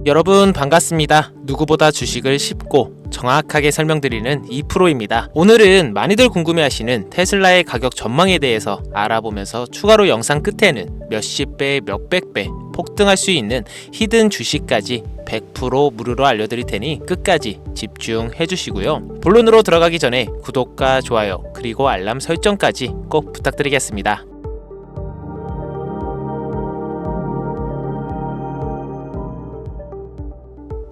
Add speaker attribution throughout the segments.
Speaker 1: 여러분 반갑습니다. 누구보다 주식을 쉽고 정확하게 설명드리는 2프로입니다. 오늘은 많이들 궁금해하시는 테슬라의 가격 전망에 대해서 알아보면서 추가로 영상 끝에는 몇십 배, 몇백 배 폭등할 수 있는 히든 주식까지 100% 무료로 알려드릴 테니 끝까지 집중해 주시고요. 본론으로 들어가기 전에 구독과 좋아요 그리고 알람 설정까지 꼭 부탁드리겠습니다.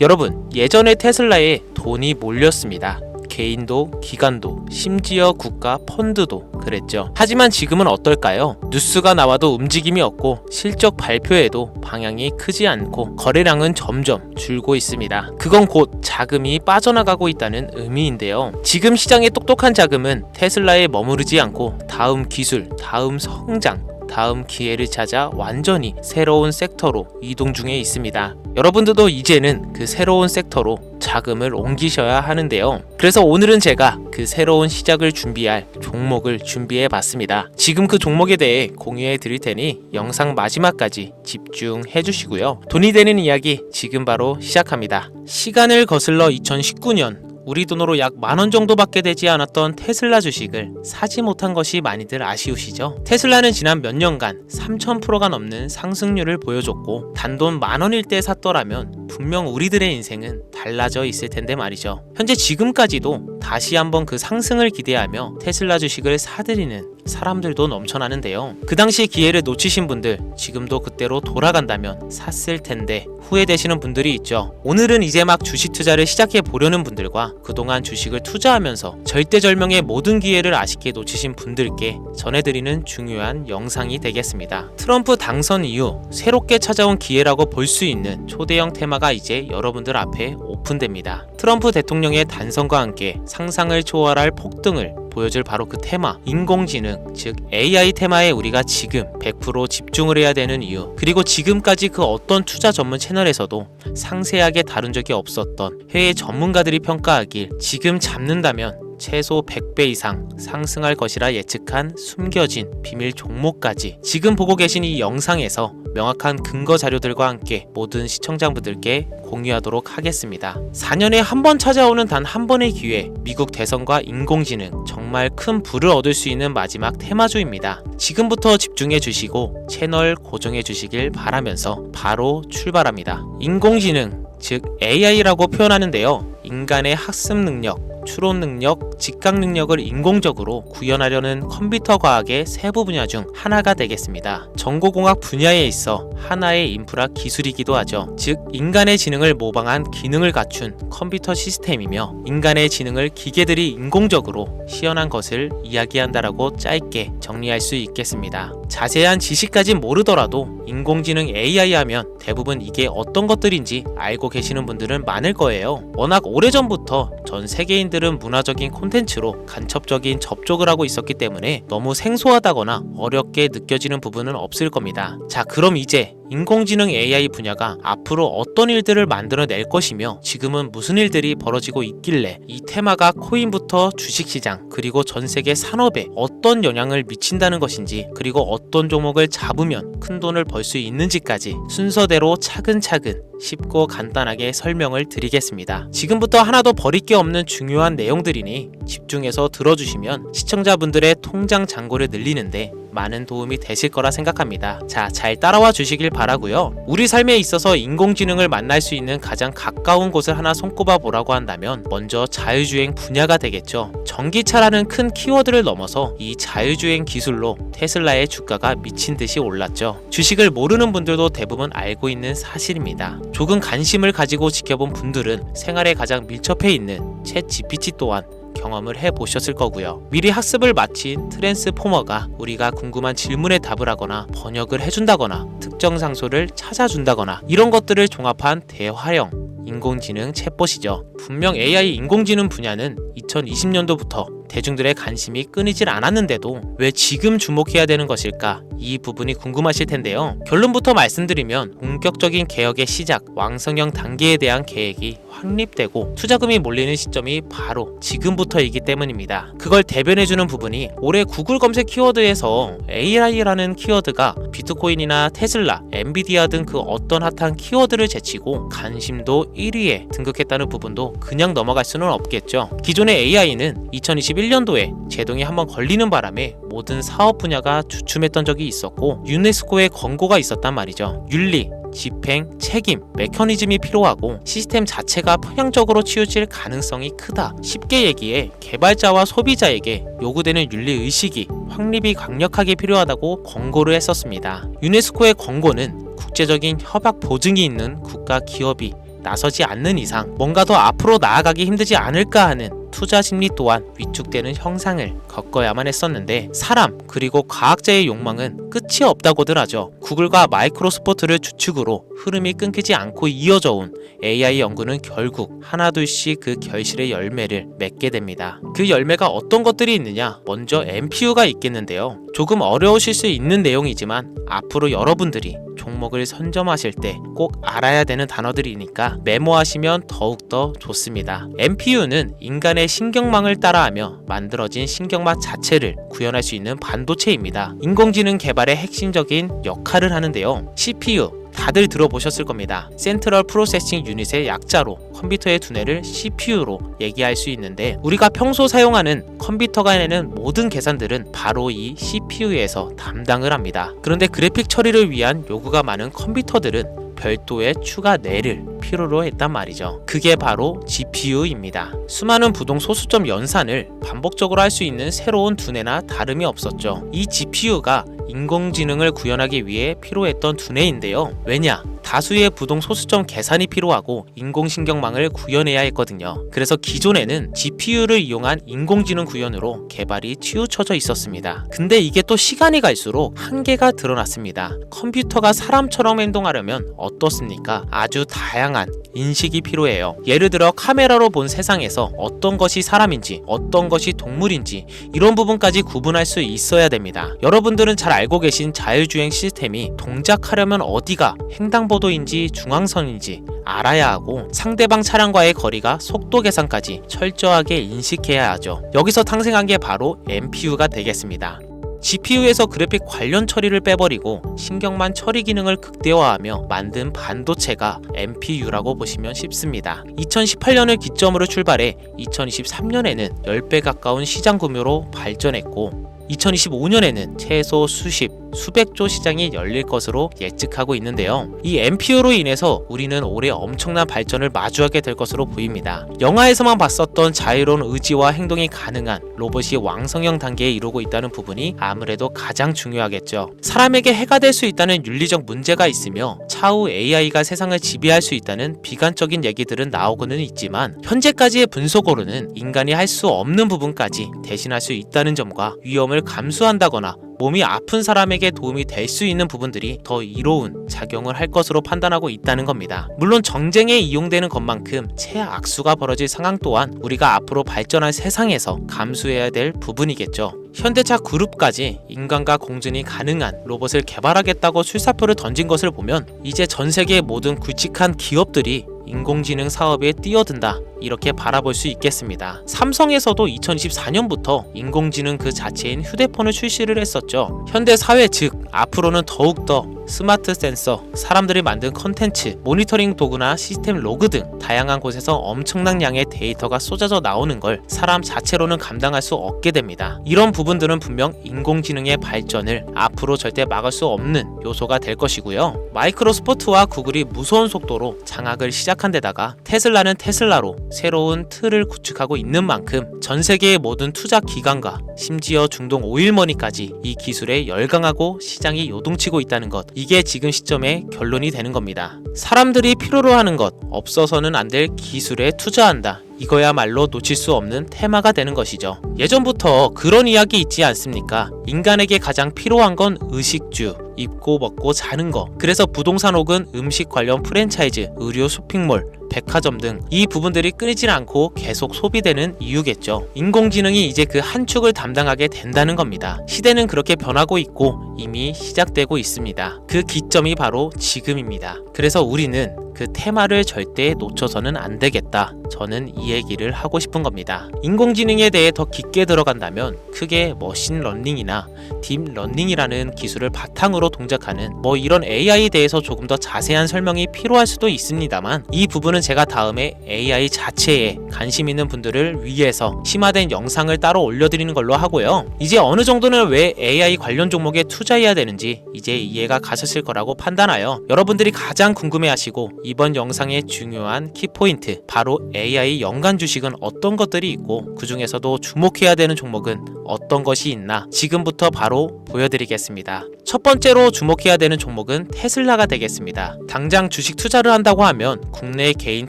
Speaker 1: 여러분, 예전에 테슬라에 돈이 몰렸습니다. 개인도, 기관도, 심지어 국가 펀드도 그랬죠. 하지만 지금은 어떨까요? 뉴스가 나와도 움직임이 없고 실적 발표에도 방향이 크지 않고 거래량은 점점 줄고 있습니다. 그건 곧 자금이 빠져나가고 있다는 의미인데요. 지금 시장의 똑똑한 자금은 테슬라에 머무르지 않고 다음 기술, 다음 성장, 다음 기회를 찾아 완전히 새로운 섹터로 이동 중에 있습니다. 여러분들도 이제는 그 새로운 섹터로 자금을 옮기셔야 하는데요. 그래서 오늘은 제가 그 새로운 시작을 준비할 종목을 준비해 봤습니다. 지금 그 종목에 대해 공유해 드릴 테니 영상 마지막까지 집중해 주시고요. 돈이 되는 이야기 지금 바로 시작합니다. 시간을 거슬러 2019년 우리 돈으로 약 10,000원 정도밖에 되지 않았던 테슬라 주식을 사지 못한 것이 많이들 아쉬우시죠? 테슬라는 지난 몇 년간 3000%가 넘는 상승률을 보여줬고 단돈 10,000원일 때 샀더라면 분명 우리들의 인생은 달라져 있을 텐데 말이죠. 현재 지금까지도 다시 한번 그 상승을 기대하며 테슬라 주식을 사들이는 사람들도 넘쳐나는데요. 그 당시 기회를 놓치신 분들 지금도 그때로 돌아간다면 샀을 텐데 후회되시는 분들이 있죠. 오늘은 이제 막 주식 투자를 시작해 보려는 분들과 그동안 주식을 투자하면서 절대절명의 모든 기회를 아쉽게 놓치신 분들께 전해드리는 중요한 영상이 되겠습니다. 트럼프 당선 이후 새롭게 찾아온 기회라고 볼 수 있는 초대형 테마가 이제 여러분들 앞에 오픈됩니다. 트럼프 대통령의 단선과 함께 상상을 초월할 폭등을 보여줄 바로 그 테마, 인공지능, 즉 AI 테마에 우리가 지금 100% 집중을 해야 되는 이유, 그리고 지금까지 그 어떤 투자 전문 채널에서도 상세하게 다룬 적이 없었던 해외 전문가들이 평가하길 지금 잡는다면 최소 100배 이상 상승할 것이라 예측한 숨겨진 비밀 종목까지 지금 보고 계신 이 영상에서 명확한 근거 자료들과 함께 모든 시청자분들께 공유하도록 하겠습니다. 4년에 한 번 찾아오는 단 한 번의 기회, 미국 대선과 인공지능, 정말 큰 부를 얻을 수 있는 마지막 테마주입니다. 지금부터 집중해 주시고 채널 고정해 주시길 바라면서 바로 출발합니다. 인공지능, 즉 AI라고 표현하는데요. 인간의 학습 능력, 추론 능력, 직각 능력을 인공적으로 구현하려는 컴퓨터 과학의 세부 분야 중 하나가 되겠습니다. 정보공학 분야에 있어 하나의 인프라 기술이기도 하죠. 즉 인간의 지능을 모방한 기능을 갖춘 컴퓨터 시스템이며 인간의 지능을 기계들이 인공적으로 시연한 것을 이야기한다라고 짧게 정리할 수 있겠습니다. 자세한 지식까진 모르더라도 인공지능 AI 하면 대부분 이게 어떤 것들인지 알고 계시는 분들은 많을 거예요. 워낙 오래전부터 전 세계인들은 문화적인 콘텐츠로 간접적인 접촉을 하고 있었기 때문에 너무 생소하다거나 어렵게 느껴지는 부분은 없을 겁니다. 자, 그럼 이제 인공지능 AI 분야가 앞으로 어떤 일들을 만들어낼 것이며 지금은 무슨 일들이 벌어지고 있길래 이 테마가 코인부터 주식시장 그리고 전 세계 산업에 어떤 영향을 미친다는 것인지, 그리고 어떤 종목을 잡으면 큰 돈을 벌 수 있는지까지 순서대로 차근차근 쉽고 간단하게 설명을 드리겠습니다. 지금부터 하나도 버릴 게 없는 중요한 내용들이니 집중해서 들어주시면 시청자분들의 통장 잔고를 늘리는데 많은 도움이 되실 거라 생각합니다. 자, 잘 따라와 주시길 바라고요. 우리 삶에 있어서 인공지능을 만날 수 있는 가장 가까운 곳을 하나 손꼽아 보라고 한다면 먼저 자율주행 분야가 되겠죠. 전기차라는 큰 키워드를 넘어서 이 자율주행 기술로 테슬라의 주가가 미친 듯이 올랐죠. 주식을 모르는 분들도 대부분 알고 있는 사실입니다. 조금 관심을 가지고 지켜본 분들은 생활에 가장 밀접해 있는 챗 GPT 또한 경험을 해보셨을 거고요. 미리 학습을 마친 트랜스포머가 우리가 궁금한 질문에 답을 하거나 번역을 해준다거나 특정 장소를 찾아준다거나 이런 것들을 종합한 대화형 인공지능 챗봇이죠. 분명 AI 인공지능 분야는 2020년도부터 대중들의 관심이 끊이질 않았는데도 왜 지금 주목해야 되는 것일까? 이 부분이 궁금하실 텐데요. 결론부터 말씀드리면 본격적인 개혁의 시작, 왕성형 단계에 대한 계획이 확립되고 투자금이 몰리는 시점이 바로 지금부터이기 때문입니다. 그걸 대변해주는 부분이 올해 구글 검색 키워드에서 AI라는 키워드가 비트코인이나 테슬라, 엔비디아 등 그 어떤 핫한 키워드를 제치고 관심도 1위에 등극했다는 부분도 그냥 넘어갈 수는 없겠죠. 기존의 AI는 2021년도에 제동이 한번 걸리는 바람에 모든 사업 분야가 주춤했던 적이 있었고 유네스코의 권고가 있었단 말이죠. 윤리, 집행, 책임, 메커니즘이 필요하고 시스템 자체가 편향적으로 치우칠 가능성이 크다. 쉽게 얘기해 개발자와 소비자에게 요구되는 윤리의식이 확립이 강력하게 필요하다고 권고를 했었습니다. 유네스코의 권고는 국제적인 협약 보증이 있는 국가 기업이 나서지 않는 이상 뭔가 더 앞으로 나아가기 힘들지 않을까 하는 투자 심리 또한 위축되는 형상을 겪어야만 했었는데 사람 그리고 과학자의 욕망은 끝이 없다고들 하죠. 구글과 마이크로소프트를 주축으로 흐름이 끊기지 않고 이어져 온 AI 연구는 결국 하나둘씩 그 결실의 열매를 맺게 됩니다. 그 열매가 어떤 것들이 있느냐? 먼저 NPU가 있겠는데요. 조금 어려우실 수 있는 내용이지만 앞으로 여러분들이 종목을 선점하실 때 꼭 알아야 되는 단어들이니까 메모하시면 더욱더 좋습니다. NPU는 인간의 신경망을 따라하며 만들어진 신경망 자체를 구현할 수 있는 반도체입니다. 인공지능 개발의 핵심적인 역할을 하는데요. CPU 다들 들어보셨을 겁니다. 센트럴 프로세싱 유닛의 약자로 컴퓨터의 두뇌를 CPU로 얘기할 수 있는데 우리가 평소 사용하는 컴퓨터가 해내는 모든 계산들은 바로 이 CPU에서 담당을 합니다. 그런데 그래픽 처리를 위한 요구가 많은 컴퓨터들은 별도의 추가 뇌를 필요로 했단 말이죠. 그게 바로 GPU입니다. 수많은 부동 소수점 연산을 반복적으로 할 수 있는 새로운 두뇌나 다름이 없었죠. 이 GPU가 인공지능을 구현하기 위해 필요했던 두뇌인데요. 왜냐? 다수의 부동 소수점 계산이 필요하고 인공신경망을 구현해야 했거든요. 그래서 기존에는 GPU를 이용한 인공지능 구현으로 개발이 치우쳐져 있었습니다. 근데 이게 또 시간이 갈수록 한계가 드러났습니다. 컴퓨터가 사람처럼 행동하려면 어떻습니까? 아주 다양한 인식이 필요해요. 예를 들어 카메라로 본 세상에서 어떤 것이 사람인지 어떤 것이 동물인지 이런 부분까지 구분할 수 있어야 됩니다. 여러분들은 잘 알고 계신 자율주행 시스템이 동작하려면 어디가 횡단보도인지 중앙선인지 알아야 하고 상대방 차량과의 거리가 속도 계산까지 철저하게 인식해야 하죠. 여기서 탄생한 게 바로 NPU가 되겠습니다. GPU에서 그래픽 관련 처리를 빼버리고 신경만 처리 기능을 극대화하며 만든 반도체가 NPU라고 보시면 쉽습니다. 2018년을 기점으로 출발해 2023년에는 10배 가까운 시장 규모로 발전했고 2025년에는 최소 수백조 시장이 열릴 것으로 예측하고 있는데요. 이 NPU로 인해서 우리는 올해 엄청난 발전을 마주하게 될 것으로 보입니다. 영화에서만 봤었던 자유로운 의지와 행동이 가능한 로봇이 왕성형 단계에 이르고 있다는 부분이 아무래도 가장 중요하겠죠. 사람에게 해가 될 수 있다는 윤리적 문제가 있으며 차후 AI가 세상을 지배할 수 있다는 비관적인 얘기들은 나오고는 있지만 현재까지의 분석으로는 인간이 할 수 없는 부분까지 대신할 수 있다는 점과 위험을 감수한다거나 몸이 아픈 사람에게 도움이 될 수 있는 부분들이 더 이로운 작용을 할 것으로 판단하고 있다는 겁니다. 물론 정쟁에 이용되는 것만큼 최악수가 벌어질 상황 또한 우리가 앞으로 발전할 세상에서 감수해야 될 부분이겠죠. 현대차 그룹까지 인간과 공존이 가능한 로봇을 개발하겠다고 출사표를 던진 것을 보면 이제 전 세계의 모든 굵직한 기업들이 인공지능 사업에 뛰어든다 이렇게 바라볼 수 있겠습니다. 삼성에서도 2024년부터 인공지능 그 자체인 휴대폰을 출시를 했었죠. 현대 사회 즉 앞으로는 더욱더 스마트 센서, 사람들이 만든 컨텐츠, 모니터링 도구나 시스템 로그 등 다양한 곳에서 엄청난 양의 데이터가 쏟아져 나오는 걸 사람 자체로는 감당할 수 없게 됩니다. 이런 부분들은 분명 인공지능의 발전을 앞으로 절대 막을 수 없는 요소가 될 것이고요. 마이크로소프트와 구글이 무서운 속도로 장악을 시작한 데다가 테슬라는 테슬라로 새로운 틀을 구축하고 있는 만큼 전 세계의 모든 투자 기관과 심지어 중동 오일머니까지 이 기술에 열광하고 시장이 요동치고 있다는 것, 이게 지금 시점의 결론이 되는 겁니다. 사람들이 필요로 하는 것, 없어서는 안 될 기술에 투자한다. 이거야말로 놓칠 수 없는 테마가 되는 것이죠. 예전부터 그런 이야기 있지 않습니까? 인간에게 가장 필요한 건 의식주, 입고 먹고 자는 거. 그래서 부동산 혹은 음식 관련 프랜차이즈, 의류 쇼핑몰, 백화점 등 이 부분들이 끊이질 않고 계속 소비되는 이유겠죠. 인공지능이 이제 그 한 축을 담당하게 된다는 겁니다. 시대는 그렇게 변하고 있고 이미 시작되고 있습니다. 그 기점이 바로 지금입니다. 그래서 우리는 그 테마를 절대 놓쳐서는 안 되겠다. 저는 이 얘기를 하고 싶은 겁니다. 인공지능에 대해 더 깊게 들어간다면 크게 머신러닝이나 딥러닝이라는 기술을 바탕으로 동작하는 이런 AI에 대해서 조금 더 자세한 설명이 필요할 수도 있습니다만, 이 부분은 제가 다음에 AI 자체에 관심 있는 분들을 위해서 심화된 영상을 따로 올려드리는 걸로 하고요. 이제 어느 정도는 왜 AI 관련 종목에 투자해야 되는지 이제 이해가 가셨을 거라고 판단하여 여러분들이 가장 궁금해하시고 이번 영상의 중요한 키포인트, 바로 AI 연간 주식은 어떤 것들이 있고 그 중에서도 주목해야 되는 종목은 어떤 것이 있나 지금부터 바로 보여드리겠습니다. 첫 번째로 주목해야 되는 종목은 테슬라가 되겠습니다. 당장 주식 투자를 한다고 하면 국내 개인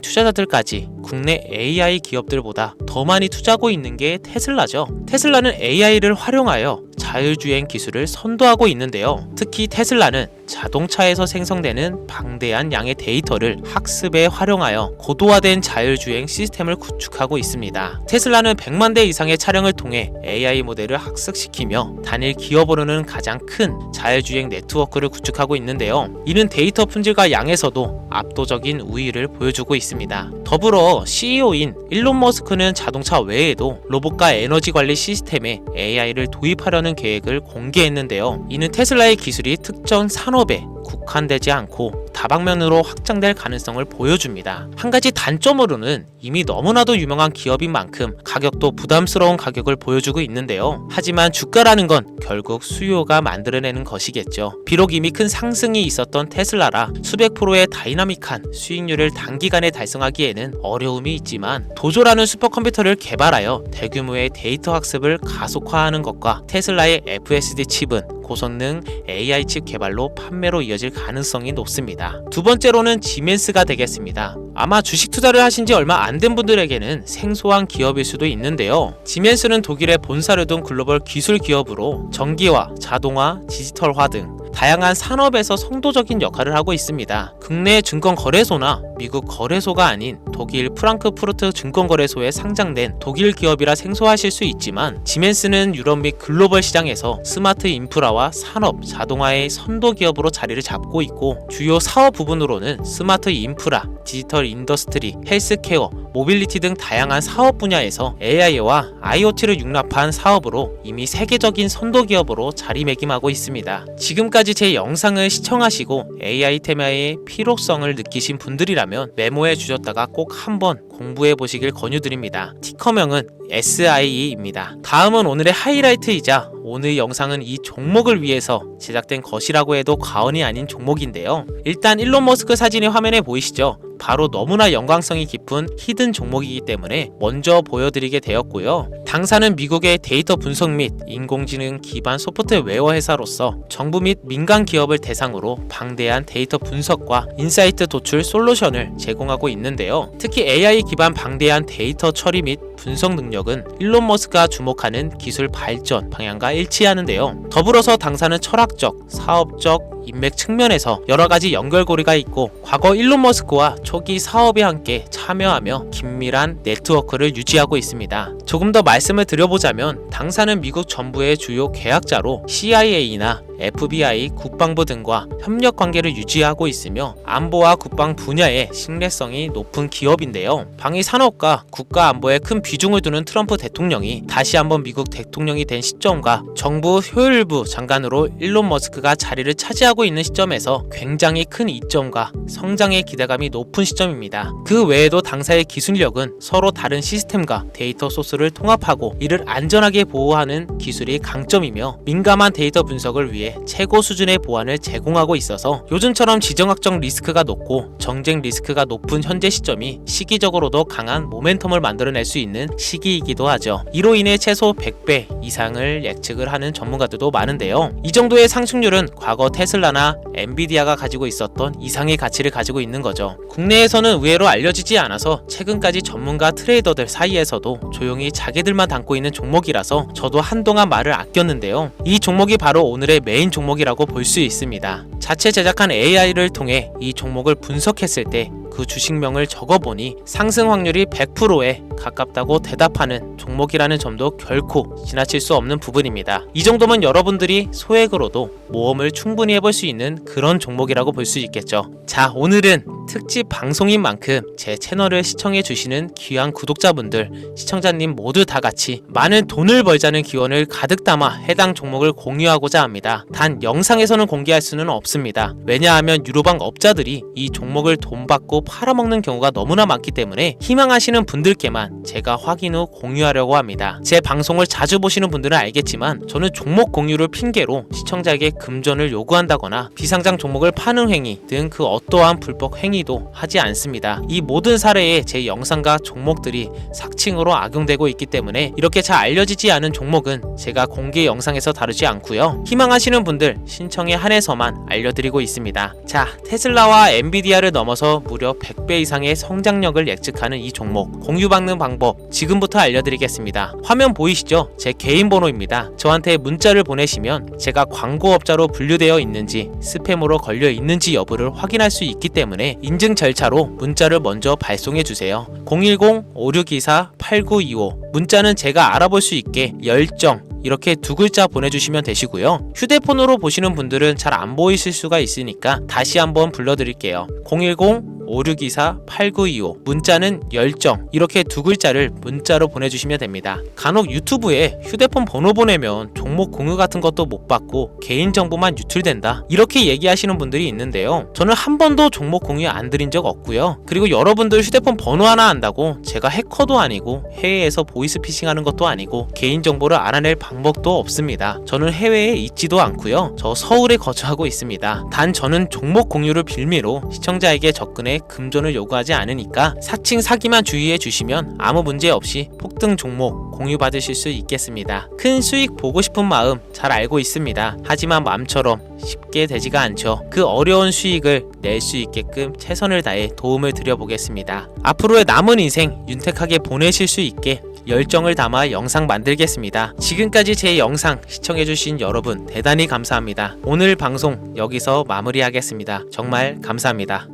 Speaker 1: 투자자들까지 국내 AI 기업들보다 더 많이 투자하고 있는 게 테슬라죠. 테슬라는 AI를 활용하여 자율주행 기술을 선도하고 있는데요. 특히 테슬라는 자동차에서 생성되는 방대한 양의 데이터를 학습에 활용하여 고도화된 자율주행 시스템을 구축하고 있습니다. 테슬라는 100만 대 이상의 차량을 통해 AI 모델을 학습시키며 단일 기업으로는 가장 큰 자율주행 네트워크를 구축하고 있는데요. 이는 데이터 품질과 양에서도 압도적인 우위를 보여주고 있습니다. 더불어 CEO인 일론 머스크는 자동차 외에도 로봇과 에너지 관리 시스템에 AI를 도입하려는 계획을 공개했는데요. 이는 테슬라의 기술이 특정 산업에 국한되지 않고 다방면으로 확장될 가능성을 보여줍니다. 한 가지 단점으로는 이미 너무나도 유명한 기업인 만큼 가격도 부담스러운 가격을 보여주고 있는데요. 하지만 주가라는 건 결국 수요가 만들어내는 것이겠죠. 비록 이미 큰 상승이 있었던 테슬라라 수백 프로의 다이나믹한 수익률을 단기간에 달성하기에는 어려움이 있지만, 도조라는 슈퍼컴퓨터를 개발하여 대규모의 데이터 학습을 가속화하는 것과 테슬라의 FSD 칩은 고성능 AI 칩 개발로 판매로 이어질 가능성이 높습니다. 두 번째로는 지멘스가 되겠습니다. 아마 주식 투자를 하신 지 얼마 안 된 분들에게는 생소한 기업일 수도 있는데요. 지멘스는 독일에 본사를 둔 글로벌 기술 기업으로 전기화, 자동화, 디지털화 등 다양한 산업에서 선도적인 역할을 하고 있습니다. 국내 증권거래소나 미국 거래소가 아닌 독일 프랑크푸르트 증권거래소에 상장된 독일 기업이라 생소하실 수 있지만, 지멘스는 유럽 및 글로벌 시장에서 스마트 인프라와 산업, 자동화의 선도 기업으로 자리를 잡고 있고, 주요 사업 부분으로는 스마트 인프라, 디지털 인더스트리, 헬스케어, 모빌리티 등 다양한 사업 분야에서 AI와 IoT를 융합한 사업으로 이미 세계적인 선도 기업으로 자리매김하고 있습니다. 지금까지 제 영상을 시청하시고 AI 테마의 필요성을 느끼신 분들이라면 메모해 주셨다가 꼭 한번 공부해 보시길 권유드립니다. 티커명은 SIE입니다. 다음은 오늘의 하이라이트이자 오늘 영상은 이 종목을 위해서 제작된 것이라고 해도 과언이 아닌 종목인데요. 일단 일론 머스크 사진이 화면에 보이시죠? 바로 너무나 연관성이 깊은 히든 종목이기 때문에 먼저 보여드리게 되었고요. 당사는 미국의 데이터 분석 및 인공지능 기반 소프트웨어 회사로서 정부 및 민간 기업을 대상으로 방대한 데이터 분석과 인사이트 도출 솔루션을 제공하고 있는데요. 특히 AI 기반 방대한 데이터 처리 및 분석 능력은 일론 머스크가 주목하는 기술 발전 방향과 일치하는데요. 더불어서 당사는 철학적, 사업적, 인맥 측면에서 여러가지 연결고리가 있고, 과거 일론 머스크와 초기 사업에 함께 참여하며 긴밀한 네트워크를 유지하고 있습니다. 조금 더 말씀을 드려보자면, 당사는 미국 정부의 주요 계약자로 CIA나 FBI, 국방부 등과 협력 관계를 유지하고 있으며 안보와 국방 분야의 신뢰성이 높은 기업인데요. 방위 산업과 국가 안보에 큰 비중을 두는 트럼프 대통령이 다시 한번 미국 대통령이 된 시점과 정부 효율부 장관으로 일론 머스크가 자리를 차지하고 있는 시점에서 굉장히 큰 이점과 성장의 기대감이 높은 시점입니다. 그 외에도 당사의 기술력은 서로 다른 시스템과 데이터 소스를 통합하고 이를 안전하게 보호하는 기술이 강점이며, 민감한 데이터 분석을 위해 최고 수준의 보안을 제공하고 있어서 요즘처럼 지정학적 리스크가 높고 정쟁 리스크가 높은 현재 시점이 시기적으로도 강한 모멘텀을 만들어낼 수 있는 시기이기도 하죠. 이로 인해 최소 100배 이상을 예측을 하는 전문가들도 많은데요. 이 정도의 상승률은 과거 테슬라나 엔비디아가 가지고 있었던 이상의 가치를 가지고 있는 거죠. 국내에서는 의외로 알려지지 않아서 최근까지 전문가 트레이더들 사이에서도 조용히 자기들만 담고 있는 종목이라서 저도 한동안 말을 아꼈는데요. 이 종목이 바로 오늘의 메인 종목이라고 볼 수 있습니다. 자체 제작한 AI를 통해 이 종목을 분석했을 때 그 주식명을 적어보니 상승 확률이 100%에 가깝다고 대답하는 종목이라는 점도 결코 지나칠 수 없는 부분입니다. 이 정도면 여러분들이 소액으로도 모험을 충분히 해볼 수 있는 그런 종목이라고 볼 수 있겠죠. 자, 오늘은 특집 방송인 만큼 제 채널을 시청해 주시는 귀한 구독자분들, 시청자님 모두 다 같이 많은 돈을 벌자는 기원을 가득 담아 해당 종목을 공유하고자 합니다. 단 영상에서는 공개할 수는 없습니다. 왜냐하면 유로방 업자들이 이 종목을 돈 받고 팔아먹는 경우가 너무나 많기 때문에 희망하시는 분들께만 제가 확인 후 공유하려고 합니다. 제 방송을 자주 보시는 분들은 알겠지만 저는 종목 공유를 핑계로 시청자에게 금전을 요구한다거나 비상장 종목을 파는 행위 등 그 어떠한 불법 행위도 하지 않습니다. 이 모든 사례에 제 영상과 종목들이 삭칭으로 악용되고 있기 때문에 이렇게 잘 알려지지 않은 종목은 제가 공개 영상에서 다루지 않고요. 희망하시는 분들 신청에 한해서만 알려드리고 있습니다. 자, 테슬라와 엔비디아를 넘어서 무려 100배 이상의 성장력을 예측하는 이 종목 공유받는 방법 지금부터 알려드리겠습니다. 화면 보이시죠? 제 개인 번호입니다. 저한테 문자를 보내시면 제가 광고업자로 분류되어 있는지 스팸으로 걸려 있는지 여부를 확인할 수 있기 때문에 인증 절차로 문자를 먼저 발송해 주세요. 010-5624-8925 문자는 제가 알아볼 수 있게 열정 이렇게 두 글자 보내주시면 되시고요. 휴대폰으로 보시는 분들은 잘 안 보이실 수가 있으니까 다시 한번 불러드릴게요. 010-5624-8925 문자는 열정 이렇게 두 글자를 문자로 보내주시면 됩니다. 간혹 유튜브에 휴대폰 번호 보내면 종목 공유 같은 것도 못 받고 개인정보만 유출된다 이렇게 얘기하시는 분들이 있는데요. 저는 한 번도 종목 공유 안 드린 적 없고요. 그리고 여러분들 휴대폰 번호 하나 안다고 제가 해커도 아니고 해외에서 보이스피싱하는 것도 아니고 개인정보를 알아낼 방법도 없습니다. 저는 해외에 있지도 않고요. 저 서울에 거주하고 있습니다. 단 저는 종목 공유를 빌미로 시청자에게 접근해 금전을 요구하지 않으니까 사칭 사기만 주의해 주시면 아무 문제 없이 폭등 종목 공유 받으실 수 있겠습니다. 큰 수익 보고 싶은 마음 잘 알고 있습니다. 하지만 마음처럼 쉽게 되지가 않죠. 그 어려운 수익을 낼 수 있게끔 최선을 다해 도움을 드려보겠습니다. 앞으로의 남은 인생 윤택하게 보내실 수 있게 열정을 담아 영상 만들겠습니다. 지금까지 제 영상 시청해주신 여러분 대단히 감사합니다. 오늘 방송 여기서 마무리하겠습니다. 정말 감사합니다.